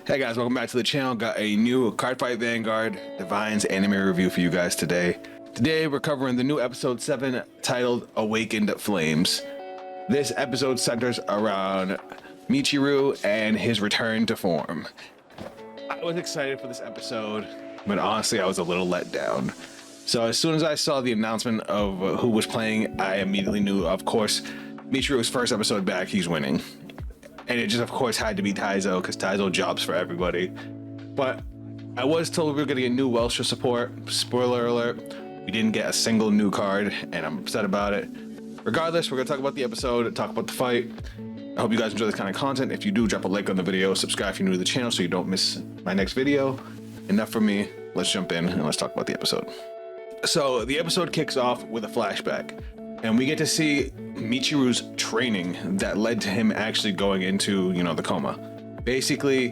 Hey guys, welcome back to the channel. Got a new Cardfight Vanguard Divinez anime review for you guys today. Today we're covering the new episode 7 titled Awakened Flames. This episode centers around Michiru and his return to form. I was excited for this episode, but honestly I was a little let down. So as soon as I saw the announcement of who was playing, I immediately knew, of course, Michiru's first episode back, he's winning. And it just, of course, had to be Taizo, because Taizo jobs for everybody. But I was told we were going to get new Welstra support. Spoiler alert, we didn't get a single new card, and I'm upset about it. Regardless, we're going to talk about the episode, talk about the fight. I hope you guys enjoy this kind of content. If you do, drop a like on the video, subscribe if you're new to the channel so you don't miss my next video. Enough from me. Let's jump in and let's talk about the episode. So the episode kicks off with a flashback, and we get to see Michiru's training that led to him actually going into, the coma. Basically,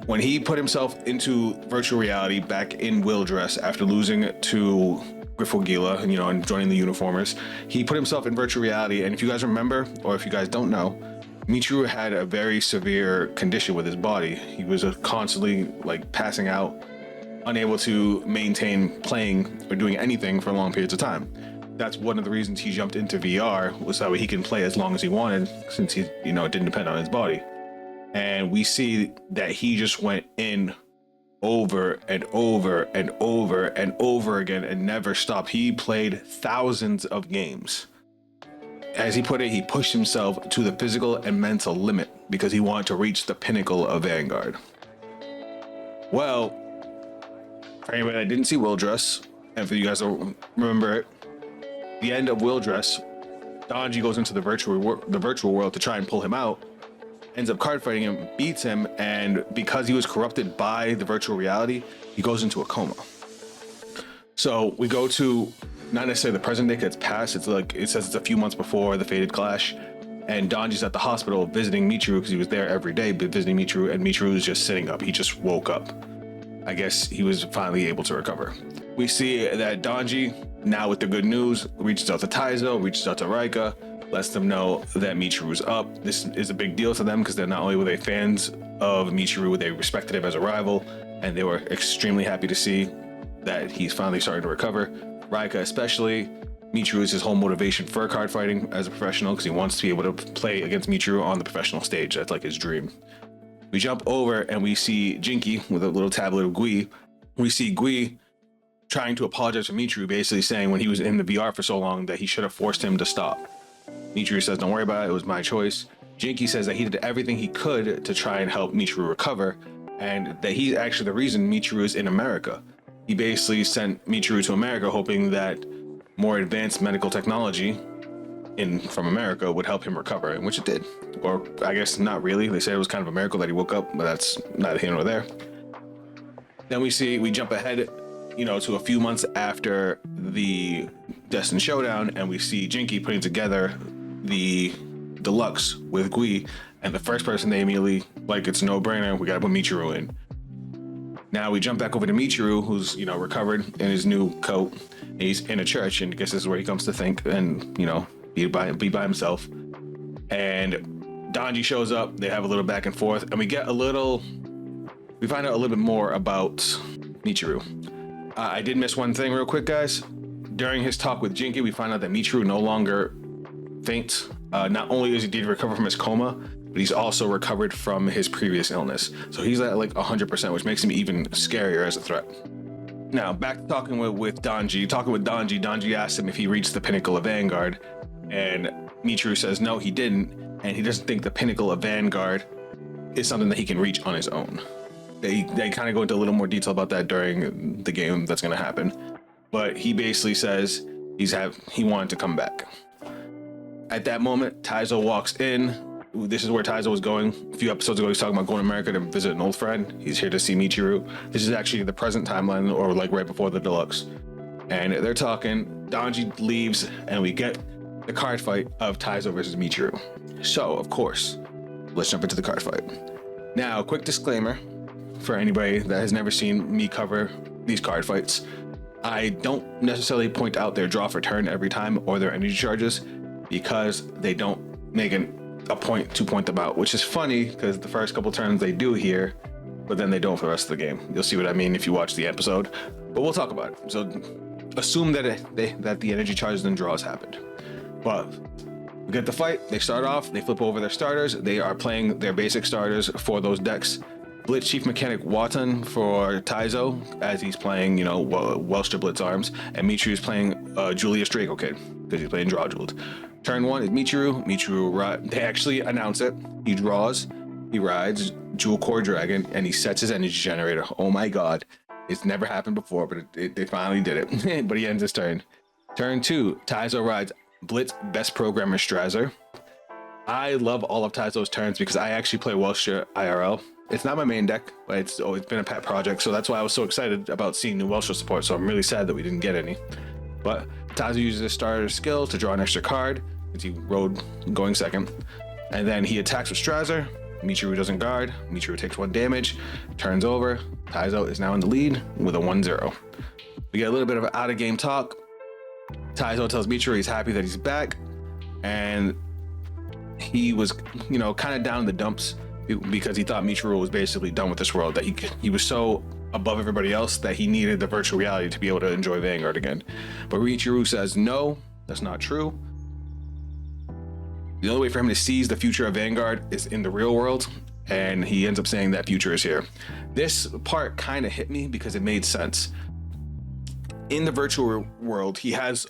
when he put himself into virtual reality back in Wildress after losing to Grifogila, and joining the Uniformers, he put himself in virtual reality. And if you guys remember, or if you guys don't know, Michiru had a very severe condition with his body. He was constantly passing out, unable to maintain playing or doing anything for long periods of time. That's one of the reasons he jumped into VR, was that way he can play as long as he wanted, since he, it didn't depend on his body. And we see that he just went in over and over and over and over again and never stopped. He played thousands of games. As he put it, he pushed himself to the physical and mental limit because he wanted to reach the pinnacle of Vanguard. Well, for anybody that didn't see Wildress, and for you guys to remember it, the end of Wildress, Donji goes into the virtual world to try and pull him out, ends up card fighting him, beats him, and because he was corrupted by the virtual reality, he goes into a coma. So we go to not necessarily the present day, because it's past. It's it says it's a few months before the fated clash, and Donji's at the hospital visiting Michiru because he was there every day, but visiting Michiru, and Michiru is just sitting up. He just woke up. I guess he was finally able to recover. We see that Donji, now with the good news, reaches out to Taizo, reaches out to Raika, lets them know that Michiru's up. This is a big deal to them because they're not only were they fans of Michiru, they respected him as a rival, and they were extremely happy to see that he's finally starting to recover. Raika especially, Michiru is his whole motivation for card fighting as a professional because he wants to be able to play against Michiru on the professional stage. That's like his dream. We jump over and we see Jinky with a little tablet of Gui. We see Gui trying to apologize to Michiru, basically saying when he was in the VR for so long that he should have forced him to stop. Michiru says, don't worry about it was my choice. Jinky says that he did everything he could to try and help Michiru recover, and that he's actually the reason Michiru is in America. He basically sent Michiru to America hoping that more advanced medical technology from America would help him recover, which it did. Or I guess not really. They said it was kind of a miracle that he woke up, but that's neither here nor there. Then we jump ahead, to a few months after the Destined Showdown, and we see Jinky putting together the deluxe with Gui, and the first person they immediately, it's a no-brainer, we gotta put Michiru in. Now we jump back over to Michiru, who's, recovered in his new coat, and he's in a church, and I guess this is where he comes to think and, be by himself. And Donji shows up, they have a little back and forth, and we find out a little bit more about Michiru. I did miss one thing real quick, guys. During his talk with Jinky, we find out that Michiru no longer faints. Not only did he recover from his coma, but he's also recovered from his previous illness. So he's at 100%, which makes him even scarier as a threat. Now, back to talking with Donji. Donji asked him if he reached the pinnacle of Vanguard, and Michiru says no, he didn't, and he doesn't think the pinnacle of Vanguard is something that he can reach on his own. They kind of go into a little more detail about that during the game that's going to happen, but he basically says he wanted to come back. At that moment, Taizo walks in. This is where Taizo was going. A few episodes ago, he was talking about going to America to visit an old friend. He's here to see Michiru. This is actually the present timeline, or right before the deluxe. And they're talking. Donji leaves, and we get the card fight of Taizo versus Michiru. So, of course, let's jump into the card fight. Now, quick disclaimer for anybody that has never seen me cover these card fights. I don't necessarily point out their draw for turn every time or their energy charges because they don't make a point to point them out, which is funny because the first couple turns they do here, but then they don't for the rest of the game. You'll see what I mean if you watch the episode, but we'll talk about it. So assume that that the energy charges and draws happened. But we get the fight. They start off. They flip over their starters. They are playing their basic starters for those decks. Blitz Chief Mechanic Watan for Taizo as he's playing, Welstra Blitz Arms, and Michiru is playing Julius Draco Kid because he's playing Drajeweled. Turn 1 is Michiru. They actually announce it. He draws. He rides Jewel Core Dragon and he sets his energy generator. Oh my god. It's never happened before, but they finally did it. But he ends his turn. Turn 2, Taizo rides Blitz Best Programmer Strazzer. I love all of Taizo's turns because I actually play Welstra IRL. It's not my main deck, but it's always been a pet project, so that's why I was so excited about seeing new Welstra support, so I'm really sad that we didn't get any. But Taizo uses his starter skill to draw an extra card, because he rode going second. And then he attacks with Strazzer. Michiru doesn't guard. Michiru takes 1 damage, turns over. Taizo is now in the lead with a 1-0. We get a little bit of out-of-game talk. Taizo tells Michiru he's happy that he's back, and he was, kind of down in the dumps because he thought Michiru was basically done with this world, that he was so above everybody else that he needed the virtual reality to be able to enjoy Vanguard again. But Michiru says, no, that's not true. The only way for him to seize the future of Vanguard is in the real world, and he ends up saying that future is here. This part kind of hit me because it made sense. In the virtual world, he has,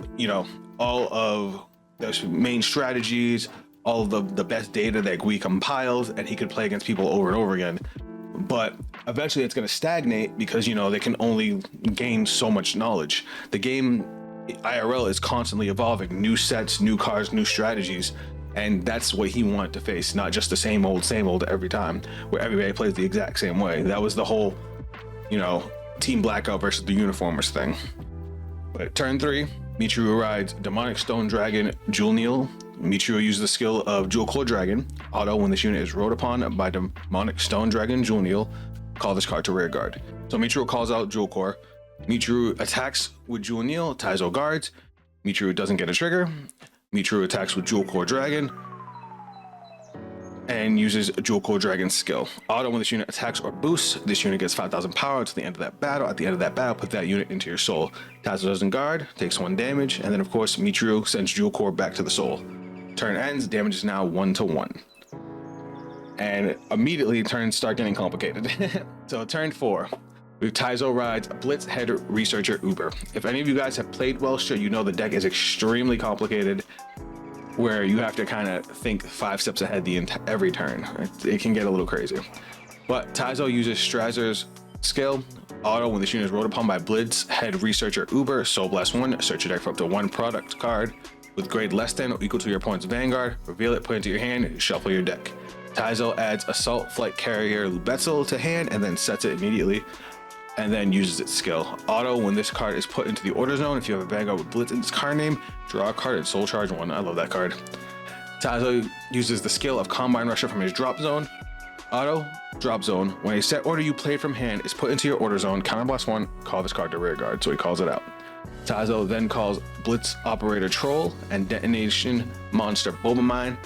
all of the main strategies, all of the best data that we compiled, and he could play against people over and over again. But eventually it's going to stagnate because, they can only gain so much knowledge. The game IRL is constantly evolving, new sets, new cards, new strategies. And that's what he wanted to face, not just the same old every time, where everybody plays the exact same way. That was the whole, Team Blackout versus the Uniformers thing. But turn 3, Michiru rides Demonic Stone Dragon Julniel. Michiru uses the skill of Jewel Core Dragon. Auto, when this unit is rode upon by Demonic Stone Dragon Julniel, call this card to rear guard. So Michiru calls out Jewel Core. Michiru attacks with Julniel. Taizo guards. Michiru doesn't get a trigger. Michiru attacks with Jewel Core Dragon and uses Jewel Core Dragon's skill. Auto, when this unit attacks or boosts, this unit gets 5,000 power until the end of that battle. At the end of that battle, put that unit into your soul. Taizo doesn't guard, takes 1 damage, and then of course Michiru sends Jewel Core back to the soul. Turn ends, damage is now 1-1. And immediately turns start getting complicated. So turn 4. With Taizo rides Blitz Head Researcher Uber. If any of you guys have played Welstra, you know the deck is extremely complicated, where you have to kind of think 5 steps ahead every turn. It can get a little crazy. But Taizo uses Strazzer's skill. Auto, when this unit is rode upon by Blitz Head Researcher Uber, Soul Blast 1, search your deck for up to 1 product card with grade less than or equal to your opponent's Vanguard. Reveal it, put it into your hand, shuffle your deck. Taizo adds Assault Flight Carrier Lubetzel to hand and then sets it immediately, and then uses its skill. Auto, when this card is put into the order zone, if you have a Vanguard with Blitz in its card name, draw a card and Soul Charge 1. I love that card. Taizo uses the skill of Combine Rusher from his drop zone. Auto, drop zone. When a set order you played from hand is put into your order zone, counterblast 1, call this card to rear guard, so he calls it out. Taizo then calls Blitz Operator Troll and Detonation Monster Boba Mine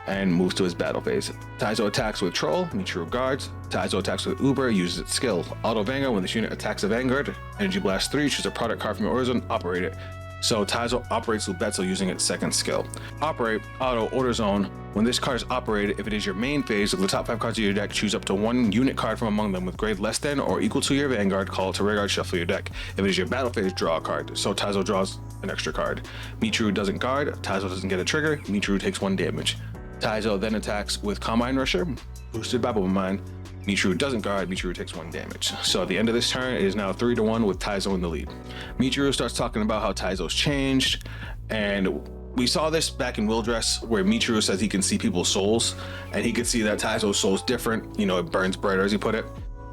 and moves to his battle phase. Taizo attacks with Troll, Michiru guards. Taizo attacks with Uber, uses its skill. Auto Vanguard, when this unit attacks a Vanguard, Energy Blast 3, choose a product card from your order zone, operate it. So Taizo operates Lubetzel using its second skill. Operate, Auto, Order Zone. When this card is operated, if it is your main phase, of the top 5 cards of your deck, choose up to 1 unit card from among them with grade less than or equal to your Vanguard, call it to rear guard, shuffle your deck. If it is your battle phase, draw a card. So Taizo draws an extra card. Michiru doesn't guard, Taizo doesn't get a trigger, Michiru takes 1 damage. Taizo then attacks with Combine Rusher, boosted by Boba Mine. Michiru doesn't guard, Michiru takes 1 damage. So at the end of this turn, it is now 3-1 with Taizo in the lead. Michiru starts talking about how Taizo's changed, and we saw this back in Will Dress, where Michiru says he can see people's souls, and he could see that Taizo's soul's different, it burns brighter, as he put it.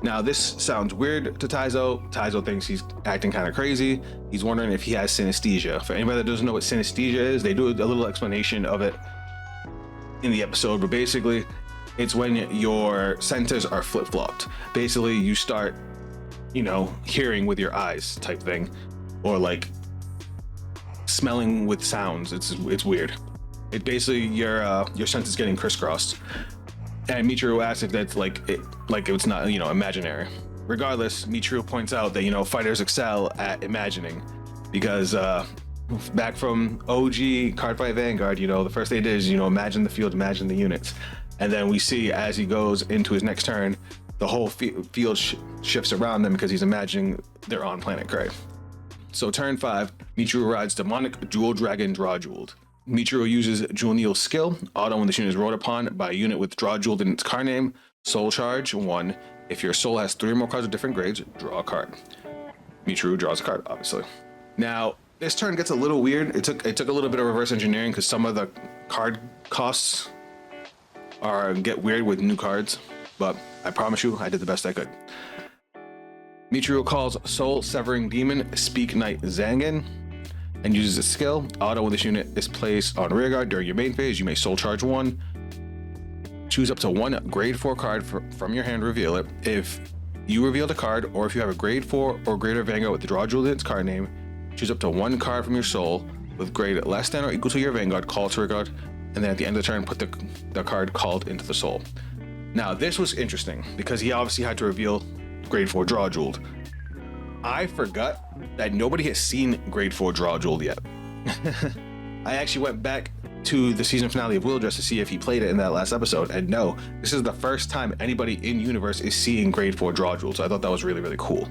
Now this sounds weird to Taizo. Taizo thinks he's acting kind of crazy. He's wondering if he has synesthesia. For anybody that doesn't know what synesthesia is, they do a little explanation of it in the episode, but basically it's when your senses are flip-flopped. Basically you start hearing with your eyes type thing, or like smelling with sounds. It's weird. It basically your sense is getting crisscrossed. And Michiru asks if that's like like it's not, you know, imaginary. Regardless, Michiru points out that, you know, fighters excel at imagining, because back from OG Cardfight Vanguard, you know, the first thing they did is, you know, imagine the field, imagine the units. And then we see as he goes into his next turn, the whole field shifts around them because he's imagining they're on planet Cray. So turn 5, Michiru rides Demonic Jewel Dragon Drajeweled. Michiru uses Jewel Neal's skill, auto when this unit is rolled upon by a unit with Drajeweled in its card name, Soul Charge 1. If your soul has 3 or more cards of different grades, draw a card. Michiru draws a card, obviously. Now, this turn gets a little weird. It took a little bit of reverse engineering because some of the card costs get weird with new cards, but I promise you, I did the best I could. Michiru calls Soul Severing Demon Speak Knight Zangan and uses its skill. Auto when this unit is placed on rearguard during your main phase, you may Soul Charge 1. Choose up to 1 grade 4 card from your hand, reveal it. If you revealed a card, or if you have a grade 4 or greater Vanguard with the Drajeweled in its card name, choose up to 1 card from your soul with grade less than or equal to your Vanguard, call to rearguard, and then at the end of the turn, put the card called into the soul. Now, this was interesting because he obviously had to reveal grade 4 Drajeweled. I forgot that nobody has seen grade 4 Drajeweled yet. I actually went back to the season finale of Wildress to see if he played it in that last episode, and no, this is the first time anybody in universe is seeing grade 4 Drajeweled, so I thought that was really, really cool.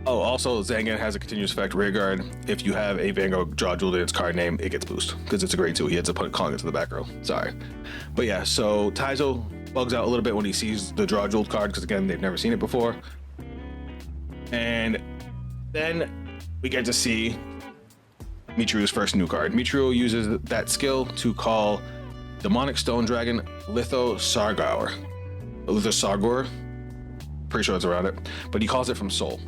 Oh, also Zangan has a continuous effect rearguard. If you have a Vanguard Drajeweled in its card name, it gets boost because it's a grade 2. He ends up calling it to the back row. Sorry. But yeah, so Taizo bugs out a little bit when he sees the Drajeweled card because, again, they've never seen it before. And then we get to see Michiru's first new card. Michiru uses that skill to call Demonic Stone Dragon Litho Sargor. Pretty sure it's around it, but he calls it from Soul.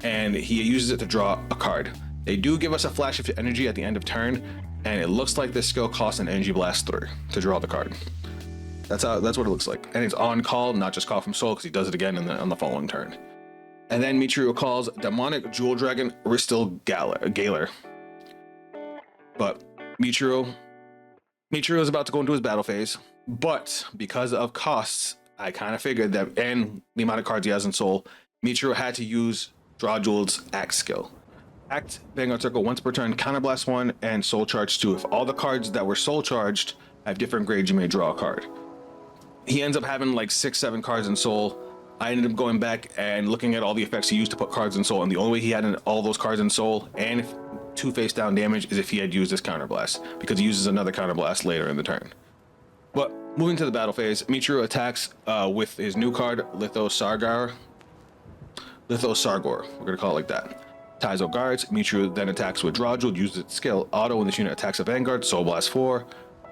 And he uses it to draw a card. They do give us a flash of energy at the end of turn, and it looks like this skill costs an Energy Blast 3 to draw the card. That's what it looks like. And it's on call, not just call from Soul, because he does it again on the following turn. And then Michiru calls Demonic Jewel Dragon Ristil Galer. But Michiru is about to go into his battle phase, but because of costs, I kind of figured that, and the amount of cards he has in Soul, Michiru had to use Drajeweld's Axe skill. Act Vanguard Circle once per turn, Counterblast 1, and Soul Charge 2. If all the cards that were Soul Charged have different grades, you may draw a card. He ends up having like 6-7 cards in Soul. I ended up going back and looking at all the effects he used to put cards in Soul, and the only way he had all those cards in Soul and 2 face down damage is if he had used this Counterblast, because he uses another Counterblast later in the turn. But moving to the battle phase, Michiru attacks with his new card, Litho Sargor. We're gonna call it like that. Taizo guards. Michiru then attacks with Drajeweled, uses its skill. Auto when this unit attacks a Vanguard, Soul Blast 4.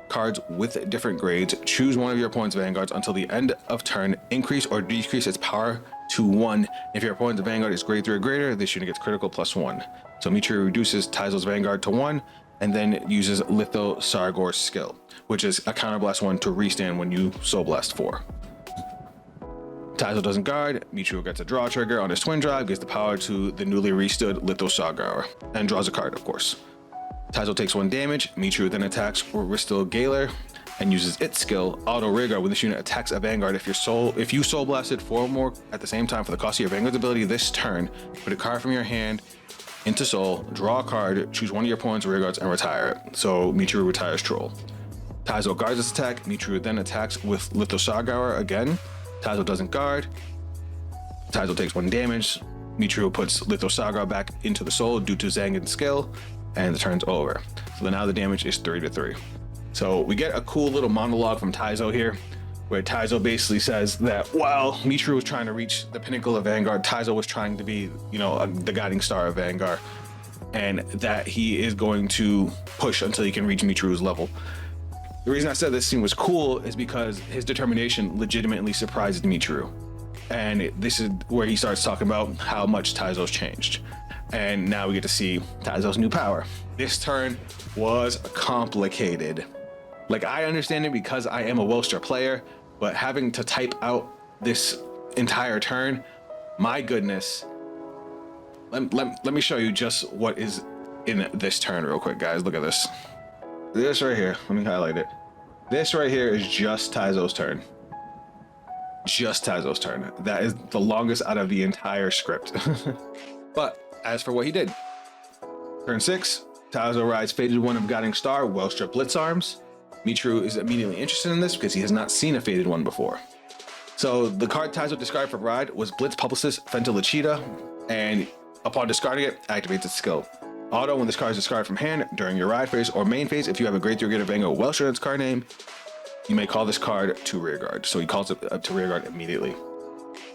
Cards with different grades. Choose one of your opponent's Vanguards until the end of turn. Increase or decrease its power to 1. If your opponent's Vanguard is grade 3 or greater, this unit gets critical +1. So Michiru reduces Taizo's Vanguard to 1, and then uses Litho Sargor's skill, which is a Counterblast 1 to restand when you Soul Blast 4. Taizo doesn't guard. Michiru gets a draw trigger on his twin drive, gives the power to the newly restood Litho Sargor, and draws a card, of course. Taizo takes 1 damage. Michiru then attacks Ristil Galer and uses its skill, Auto Rearguard. When this unit attacks a Vanguard, if you Soul Blasted 4 or more at the same time for the cost of your Vanguard's ability this turn, put a card from your hand into Soul, draw a card, choose one of your opponent's Rearguards, and retire it. So Michiru retires Troll. Taizo guards this attack. Michiru then attacks with Litho Sargor again. Taizo doesn't guard. Taizo takes 1 damage. Michiru puts Litho Sargor back into the Soul due to Zangan's skill, and the turn's over. So now the damage is 3-3. So we get a cool little monologue from Taizo here, where Taizo basically says that while Michiru was trying to reach the pinnacle of Vanguard, Taizo was trying to be, the guiding star of Vanguard, and that he is going to push until he can reach Michiru's level. The reason I said this scene was cool is because his determination legitimately surprised Michiru. And this is where he starts talking about how much Taizo's changed. And now we get to see Taizo's new power. This turn was complicated. Like, I understand it because I am a Welstra player, but having to type out this entire turn, my goodness. Let me show you just what is in this turn real quick, guys. Look at this. This right here, let me highlight it. This right here is just Taizo's turn. just Taizo's turn. That is the longest out of the entire script. But as for what he did, turn 6, Taizo rides Faded One of Guiding Star, Welstra Blitz Arms. Michiru is immediately interested in this because he has not seen a Faded One before. So the card Taizo discarded for Ride was Blitz Publicist Fentilicida, and upon discarding it, activates its skill. Auto, when this card is discarded from hand during your ride phase or main phase, if you have a grade 3 Greater Vanguard Welstra in its card name, you may call this card to rearguard. So he calls it up to rearguard immediately.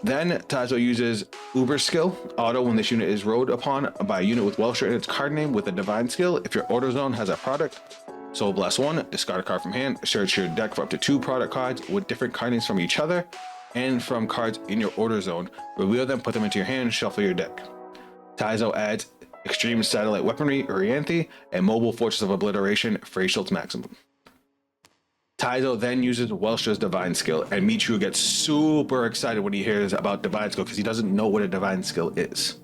Then Taizo uses Uber skill. Auto, when this unit is rode upon by a unit with Welstra in its card name with a divine skill, if your order zone has a product, Soul Blast 1, discard a card from hand, search your deck for up to 2 product cards with different card names from each other and from cards in your order zone. Reveal them, put them into your hand, shuffle your deck. Taizo adds Extreme Satellite Weaponry, Orianthi, and Mobile Fortress of Obliteration, Freyschild's Maximum. Taizo then uses Welstra's Divine Skill, and Michiru gets super excited when he hears about Divine Skill because he doesn't know what a Divine Skill is.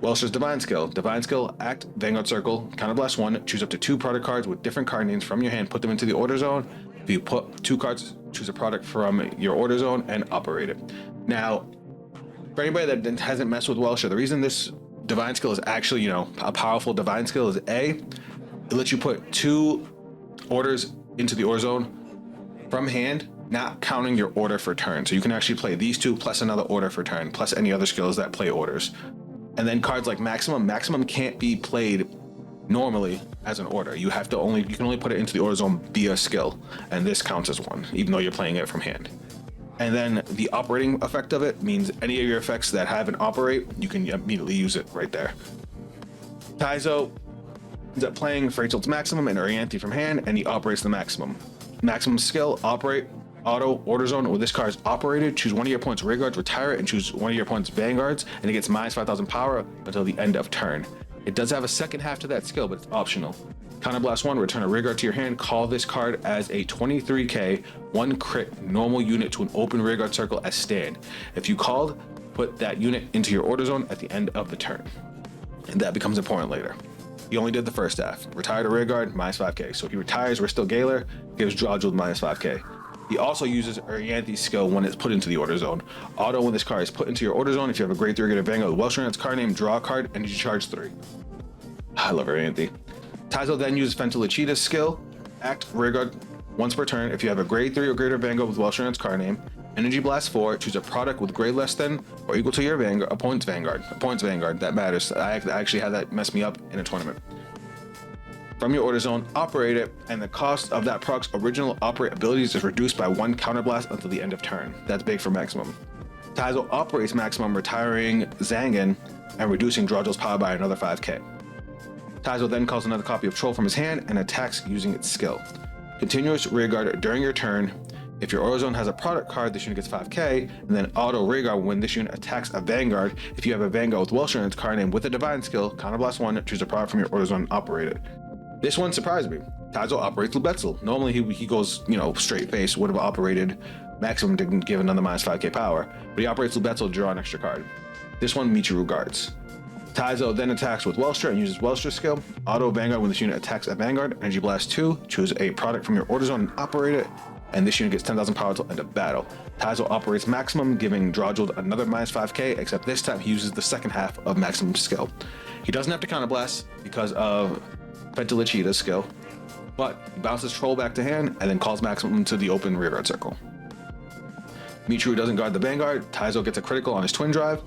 Welstra's Divine Skill, act, Vanguard Circle, Counterblast 1, choose up to 2 product cards with different card names from your hand, put them into the order zone. If you put 2 cards, choose a product from your order zone and operate it. Now, for anybody that hasn't messed with Welstra, the reason this Divine Skill is actually, a powerful Divine Skill is A, it lets you put 2 orders into the order zone from hand, not counting your order for turn. So you can actually play these 2 plus another order for turn, plus any other skills that play orders. And then cards like Maximum can't be played normally as an order. You can only put it into the order zone via skill, and this counts as one, even though you're playing it from hand. And then the operating effect of it means any of your effects that have an operate, you can immediately use it right there. Taizo ends up playing Freyschild's Maximum and Orianthi from hand, and he operates the Maximum. Maximum skill, operate, auto, order zone. When this card is operated, choose one of your opponent's rearguards, retire it, and choose one of your opponent's vanguards, and it gets minus 5,000 power until the end of turn. It does have a second half to that skill, but it's optional. Counterblast 1, return a rearguard to your hand, call this card as a 23k, 1 crit normal unit to an open rearguard circle as stand. If you called, put that unit into your order zone at the end of the turn. And that becomes important later. He only did the first half. Retired a rearguard, minus 5k. So if he retires, we're still Galar, gives Drajeweled minus 5k. He also uses Orianthi's skill when it's put into the order zone. Auto, when this card is put into your order zone, if you have a grade 3 Greater Vanguard with Welstra in its card name, draw a card, energy charge 3. I love Orianthi. Taizo then uses Fentilichida's skill, act, rearguard once per turn. If you have a grade 3 or greater Vanguard with Welstra in its card name, energy blast 4, choose a product with grade less than or equal to your opponent's Vanguard. That matters. I actually had that mess me up in a tournament. From your order zone, operate it, and the cost of that product's original operate abilities is reduced by 1 counterblast until the end of turn. That's big for Maximum. Taizo operates Maximum, retiring Zangan and reducing Drajeweld's power by another 5k. Taizo then calls another copy of Troll from his hand and attacks using its skill. Continuous rearguard during your turn. If your order zone has a product card, this unit gets 5k, and then auto rearguard when this unit attacks a Vanguard. If you have a Vanguard with Welstra in its card name with a Divine Skill, Counterblast 1, choose a product from your order zone and operate it. This one surprised me. Taizo operates Lubetzel. Normally he goes, straight face, would have operated Maximum to give another minus 5k power, but he operates Lubetzel to draw an extra card. This one Michiru guards. Taizo then attacks with Welstra and uses Welstra's skill. Auto Vanguard when this unit attacks a Vanguard, Energy Blast 2, choose a product from your order zone and operate it, and this unit gets 10,000 power until end of battle. Taizo operates Maximum, giving Drajeweled another minus 5k, except this time he uses the second half of Maximum's skill. He doesn't have to counterblast because of Fentilichida's skill, but he bounces Troll back to hand and then calls Maximum to the open rearguard circle. Michiru doesn't guard the Vanguard. Taizo gets a critical on his twin drive.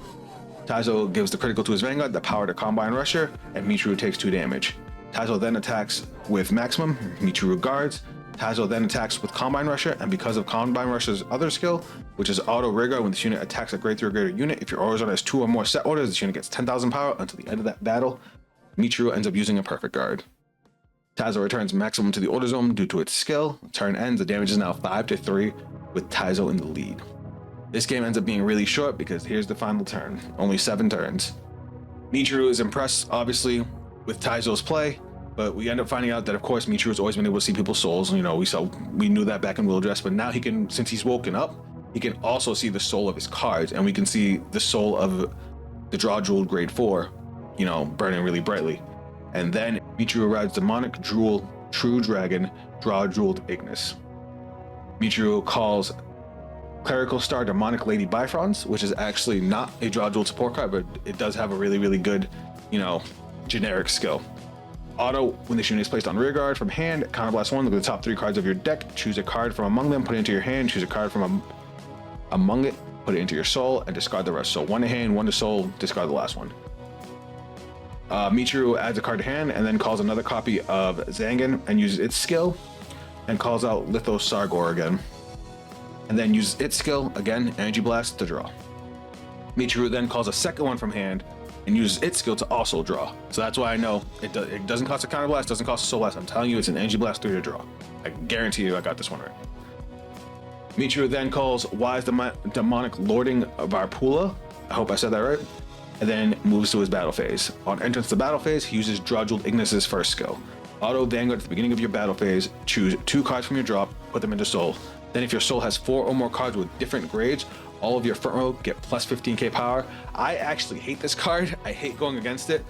Taizo gives the critical to his Vanguard, the power to Combine Rusher, and Michiru takes 2 damage. Taizo then attacks with Maximum, Michiru guards. Taizo then attacks with Combine Rusher, and because of Combine Rusher's other skill, which is Auto Rearguard, when this unit attacks a grade 3 or greater unit, if your order zone has 2 or more set orders, this unit gets 10,000 power until the end of that battle. Michiru ends up using a perfect guard. Taizo returns Maximum to the order zone due to its skill. Turn ends, the damage is now 5-3 with Taizo in the lead. This game ends up being really short because here's the final turn, only 7 turns. Michiru is impressed, obviously, with Taizo's play, but we end up finding out that, of course, Michiru has always been able to see people's souls. We knew that back in Wildress, but now he can, since he's woken up, he can also see the soul of his cards, and we can see the soul of the Drajeweled grade 4, burning really brightly. And then Michiru rides Demonic Jewel, True Dragon, Drajeweled Ignis. Michiru calls Clerical Star Demonic Lady Bifrons, which is actually not a Drajeweled support card, but it does have a really, really good, you know, generic skill. Auto, when this unit is placed on rear guard from hand, counterblast 1, look at the top 3 cards of your deck, choose a card from among them, put it into your hand, choose a card from among it, put it into your soul, and discard the rest. So 1 to hand, 1 to soul, discard the last one. Michiru adds a card to hand and then calls another copy of Zangan and uses its skill and calls out Lithosargor again. And then uses its skill, again, Energy Blast, to draw. Michiru then calls a second one from hand and uses its skill to also draw. So that's why I know it doesn't cost a Counter Blast, doesn't cost a Soul Blast. I'm telling you, it's an Energy Blast 3 to draw. I guarantee you I got this one right. Michiru then calls Wise Demonic Lording Varpula. I hope I said that right. And then moves to his battle phase. On entrance to battle phase, he uses Drajeweled Ignis's first skill. Auto Vanguard at the beginning of your battle phase, choose 2 cards from your drop, put them into soul. Then if your soul has 4 or more cards with different grades, all of your front row get plus 15k power. I actually hate this card. I hate going against it.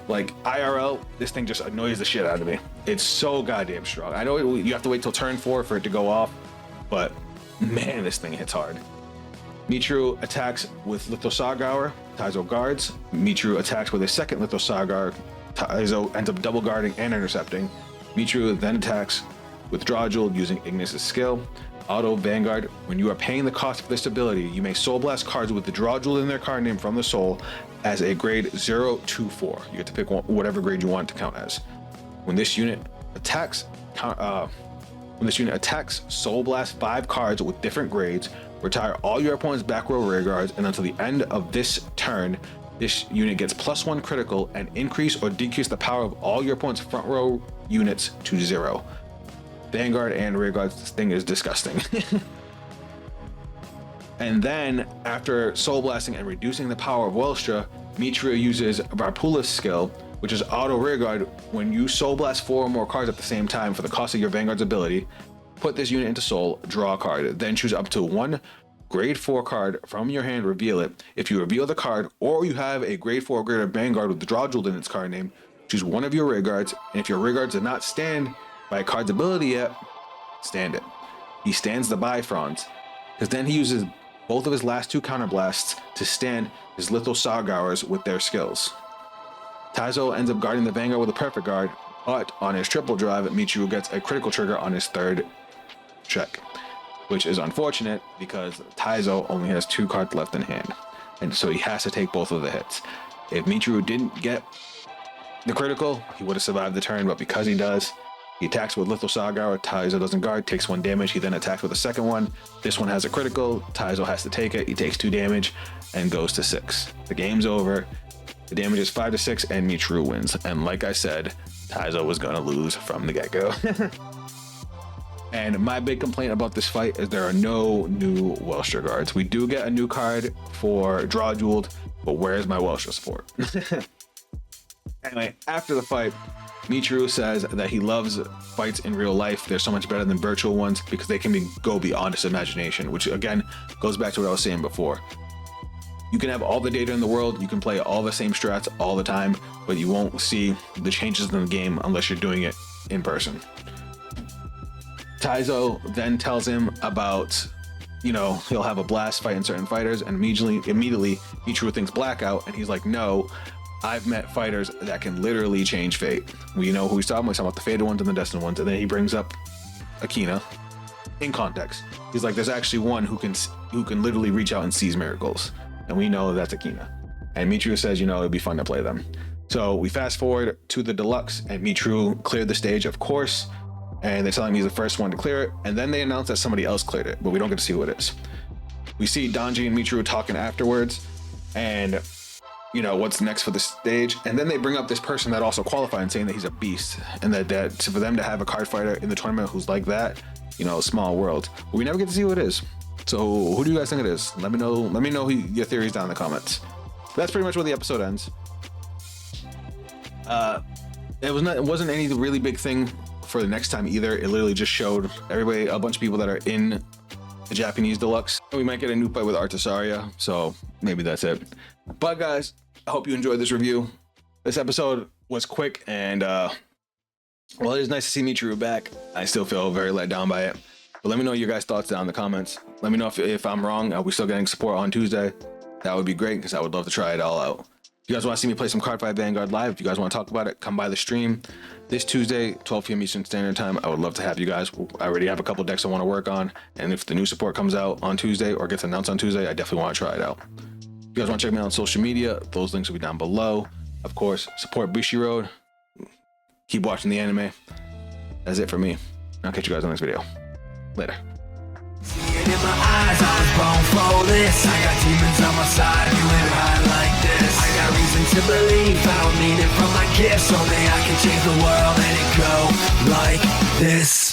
Like IRL, this thing just annoys the shit out of me. It's so goddamn strong. I know you have to wait till turn 4 for it to go off, but man, this thing hits hard. Michiru attacks with Lithosargor, Taizo guards. Michiru attacks with a second Lithosargor. Taizo ends up double guarding and intercepting. Michiru then attacks with Drajeweled using Ignis's skill. Auto Vanguard, when you are paying the cost for this ability, you may Soul Blast cards with the Drajeweled in their card name from the soul as a grade 0 to 4. You get to pick whatever grade you want to count as. When this unit attacks, Soul Blast 5 cards with different grades. Retire all your opponent's back row rear guards, and until the end of this turn, this unit gets +1 critical and increase or decrease the power of all your opponent's front row units to 0. Vanguard and rear guards, this thing is disgusting. And then, after Soul Blasting and reducing the power of Welstra, Michiru uses Varpula's skill, which is auto rear guard. When you Soul Blast 4 or more cards at the same time for the cost of your Vanguard's ability, put this unit into soul, draw a card, then choose up to 1 grade 4 card from your hand, reveal it. If you reveal the card, or you have a grade 4 or greater Vanguard with the Drajeweled in its card name, choose one of your rear guards, and if your rear guards did not stand by a card's ability yet, stand it. He stands the Bifrons, because then he uses both of his last 2 counterblasts to stand his Lithosargors with their skills. Taizo ends up guarding the Vanguard with a perfect guard, but on his triple drive, Michiru gets a critical trigger on his 3rd check, which is unfortunate because Taizo only has 2 cards left in hand, and so he has to take both of the hits. If Michiru didn't get the critical, he would have survived the turn, but because he does, he attacks with Lithosargor. Taizo doesn't guard, takes 1 damage. He then attacks with a second one. This one has a critical. Taizo has to take it. He takes 2 damage and goes to 6. The game's over. The damage is 5 to 6, and Michiru wins. And like I said, Taizo was gonna lose from the get-go. And my big complaint about this fight is there are no new Welstra guards. We do get a new card for Drajeweled, but where's my Welstra support? Anyway, after the fight, Michiru says that he loves fights in real life. They're so much better than virtual ones because they can go beyond his imagination, which again goes back to what I was saying before. You can have all the data in the world, you can play all the same strats all the time, but you won't see the changes in the game unless you're doing it in person. Taizo then tells him about, he'll have a blast fighting certain fighters, and immediately Michiru thinks Blackout, and he's like, no, I've met fighters that can literally change fate. We know who he's talking about. He's talking about the fated ones and the destined ones, and then he brings up Akina in context. He's like, there's actually one who can literally reach out and seize miracles, and we know that's Akina. And Michiru says, it'd be fun to play them. So we fast forward to the deluxe, and Michiru cleared the stage, of course, and they're telling me he's the first one to clear it, and then they announce that somebody else cleared it, but we don't get to see who it is. We see Donji and Michiru talking afterwards, and what's next for the stage, and then they bring up this person that also qualified and saying that he's a beast, and that for them to have a card fighter in the tournament who's like that, small world. But we never get to see who it is. So who do you guys think it is? Let me know your theories down in the comments. That's pretty much where the episode ends. It wasn't any really big thing for the next time either. It literally just showed everybody, a bunch of people that are in the Japanese deluxe. We might get a new fight with Artasaria, so maybe that's it. But guys, I hope you enjoyed this review. This episode was quick, and well, it is nice to see Michiru back. I still feel very let down by it, but let me know your guys' thoughts down in the comments. Let me know if I'm wrong. Are we still getting support on Tuesday? That would be great because I would love to try it all out. If you guys want to see me play some Cardfight Vanguard live, if you guys want to talk about it, come by the stream this Tuesday, 12 p.m. Eastern Standard Time. I would love to have you guys. I already have a couple decks I want to work on, and if the new support comes out on Tuesday or gets announced on Tuesday, I definitely want to try it out. If you guys want to check me out on social media, those links will be down below. Of course, support Michiru. Keep watching the anime. That's it for me. I'll catch you guys on the next video. Later. In my eyes, I was born for this. I got demons on my side, you ain't high like this. I got reason to believe, I don't need it from my gifts. Only I can change the world and it go like this.